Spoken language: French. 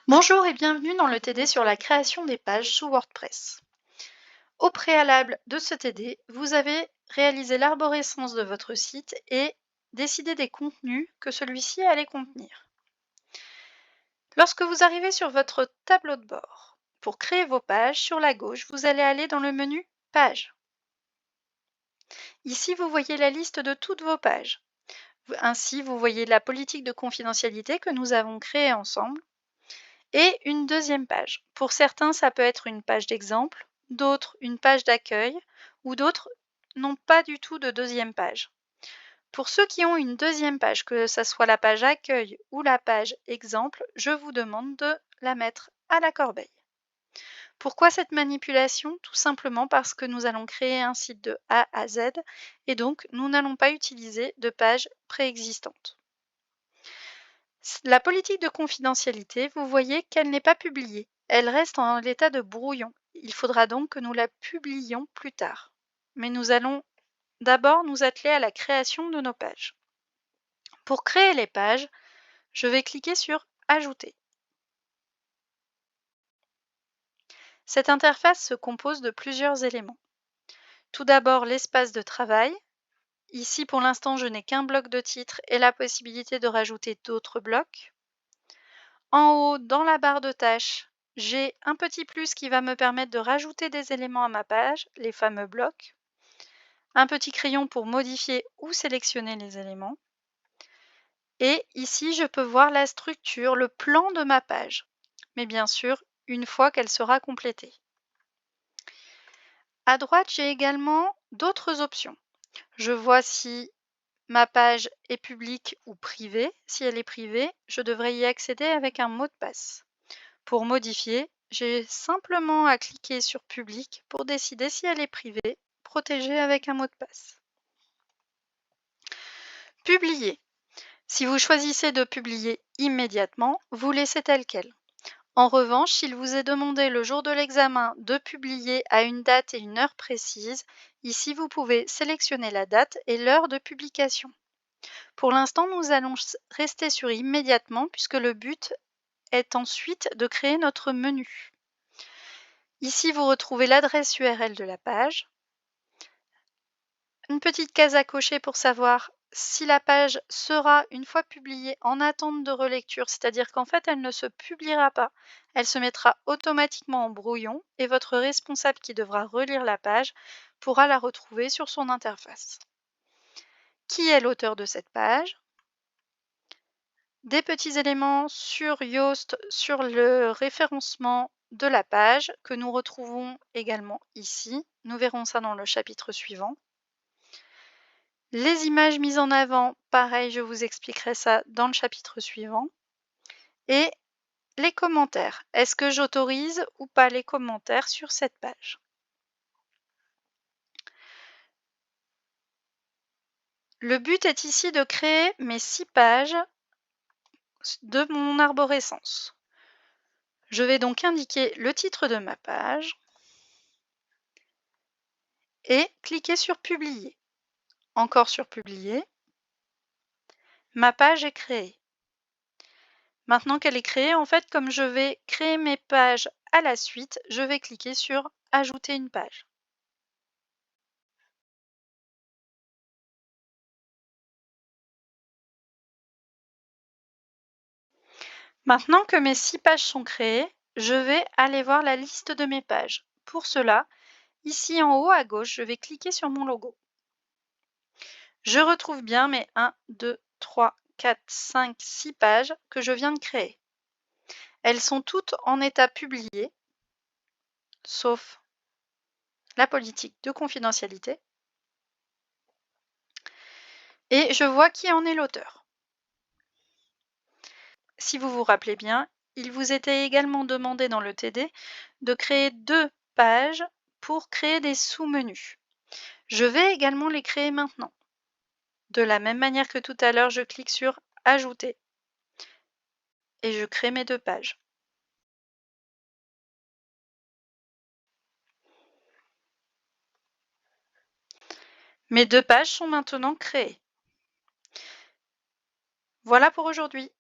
Bonjour et bienvenue dans le TD sur la création des pages sous WordPress. Au préalable de ce TD, vous avez réalisé l'arborescence de votre site et décidé des contenus que celui-ci allait contenir. Lorsque vous arrivez sur votre tableau de bord, pour créer vos pages, sur la gauche, vous allez aller dans le menu Pages. Ici, vous voyez la liste de toutes vos pages. Ainsi, vous voyez la politique de confidentialité que nous avons créée ensemble. Et une deuxième page. Pour certains, ça peut être une page d'exemple, d'autres une page d'accueil, ou d'autres n'ont pas du tout de deuxième page. Pour ceux qui ont une deuxième page, que ce soit la page accueil ou la page exemple, je vous demande de la mettre à la corbeille. Pourquoi cette manipulation? Tout simplement parce que nous allons créer un site de A à Z et donc nous n'allons pas utiliser de page préexistante. La politique de confidentialité, vous voyez qu'elle n'est pas publiée. Elle reste en l'état de brouillon. Il faudra donc que nous la publiions plus tard. Mais nous allons d'abord nous atteler à la création de nos pages. Pour créer les pages, je vais cliquer sur Ajouter. Cette interface se compose de plusieurs éléments. Tout d'abord, l'espace de travail. Ici, pour l'instant, je n'ai qu'un bloc de titre et la possibilité de rajouter d'autres blocs. En haut, dans la barre de tâches, j'ai un petit plus qui va me permettre de rajouter des éléments à ma page, les fameux blocs. Un petit crayon pour modifier ou sélectionner les éléments. Et ici, je peux voir la structure, le plan de ma page. Mais bien sûr, une fois qu'elle sera complétée. À droite, j'ai également d'autres options. Je vois si ma page est publique ou privée. Si elle est privée, je devrais y accéder avec un mot de passe. Pour modifier, j'ai simplement à cliquer sur Public pour décider si elle est privée, protégée avec un mot de passe. Publier. Si vous choisissez de publier immédiatement, vous laissez tel quel. En revanche, s'il vous est demandé le jour de l'examen de publier à une date et une heure précise, ici vous pouvez sélectionner la date et l'heure de publication. Pour l'instant, nous allons rester sur immédiatement puisque le but est ensuite de créer notre menu. Ici, vous retrouvez l'adresse URL de la page, une petite case à cocher pour savoir si la page sera, une fois publiée, en attente de relecture, c'est-à-dire qu'en fait, elle ne se publiera pas. Elle se mettra automatiquement en brouillon et votre responsable qui devra relire la page pourra la retrouver sur son interface. Qui est l'auteur de cette page? Des petits éléments sur Yoast, sur le référencement de la page que nous retrouvons également ici. Nous verrons ça dans le chapitre suivant. Les images mises en avant, pareil, je vous expliquerai ça dans le chapitre suivant. Et les commentaires. Est-ce que j'autorise ou pas les commentaires sur cette page? Le but est ici de créer mes 6 pages de mon arborescence. Je vais donc indiquer le titre de ma page et cliquer sur Publier. Encore sur Publier. Ma page est créée. Maintenant qu'elle est créée, en fait, comme je vais créer mes pages à la suite, je vais cliquer sur Ajouter une page. Maintenant que mes 6 pages sont créées, je vais aller voir la liste de mes pages. Pour cela, ici en haut à gauche, je vais cliquer sur mon logo. Je retrouve bien mes 1, 2, 3, 4, 5, 6 pages que je viens de créer. Elles sont toutes en état publié, sauf la politique de confidentialité. Et je vois qui en est l'auteur. Si vous vous rappelez bien, il vous était également demandé dans le TD de créer 2 pages pour créer des sous-menus. Je vais également les créer maintenant. De la même manière que tout à l'heure, je clique sur Ajouter et je crée mes 2 pages. Mes 2 pages sont maintenant créées. Voilà pour aujourd'hui.